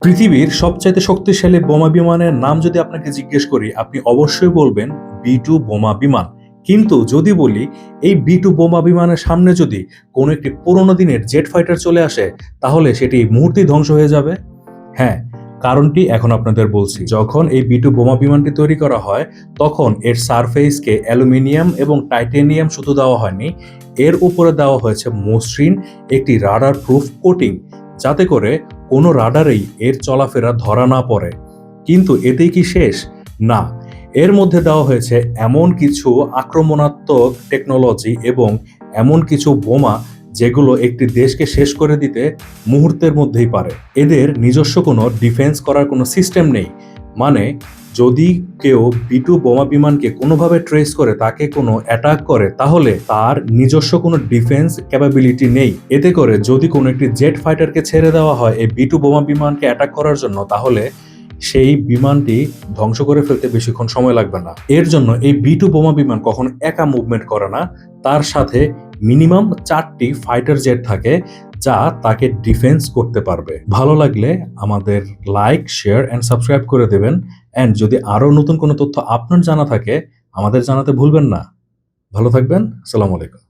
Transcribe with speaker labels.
Speaker 1: পৃথিবীর সবচাইতে শক্তিশালী বোমা বিমানের নাম যদি আপনাকে জিজ্ঞেস করি, আপনি অবশ্যই বলবেন বি-2 বোমা বিমান। কিন্তু যদি বলি এই বি-2 বোমা বিমানের সামনে যদি কোনো একটি পুরোনো দিনের জেট ফাইটার চলে আসে, তাহলে সেটি মুহূর্তেই ধ্বংস হয়ে যাবে। হ্যাঁ, কারণটি এখন আপনাদের বলছি। যখন এই বি-2 বোমা বিমানটি তৈরি করা হয়, তখন এর সারফেসকে অ্যালুমিনিয়াম এবং টাইটেনিয়াম শুধু দেওয়া হয়নি, এর উপরে দেওয়া হয়েছে মসৃণ একটি রাডার প্রুফ কোটিং, যাতে করে কোনো রাডারেই এর চলাফেরা ধরা না পড়ে। কিন্তু এতেই কি শেষ? না, এর মধ্যে দেওয়া হয়েছে এমন কিছু আক্রমণাত্মক টেকনোলজি এবং এমন কিছু বোমা যেগুলো একটি দেশকে শেষ করে দিতে মুহূর্তের মধ্যেই পারে। এদের নিজস্ব কোনো ডিফেন্স করার কোনো সিস্টেম নেই। মানে যদি কেউ বি-2 বোমা বিমানকে কোনোভাবে ট্রেস করে তাকে কোনো অ্যাটাক করে, তাহলে তার নিজস্ব কোনো ডিফেন্স ক্যাপাবিলিটি নেই। এতে করে যদি কোনো একটি জেট ফাইটারকে ছেড়ে দেওয়া হয় এই বি-2 বোমা বিমানকে অ্যাটাক করার জন্য, তাহলে সেই বিমানটি ধ্বংস করে ফেলতে বেশিক্ষণ সময় লাগবে না। এর জন্য এই বি-2 বোমা বিমান কখনো একা মুভমেন্ট করে না, তার সাথে মিনিমাম 4টি ফাইটার জেট থাকে যা তাকে ডিফেন্স করতে পারবে। ভালো লাগলে আমাদের লাইক, শেয়ার অ্যান্ড সাবস্ক্রাইব করে দেবেন। অ্যান্ড যদি আরও নতুন কোনো তথ্য আপনার জানা থাকে, আমাদের জানাতে ভুলবেন না। ভালো থাকবেন। আসসালামু আলাইকুম।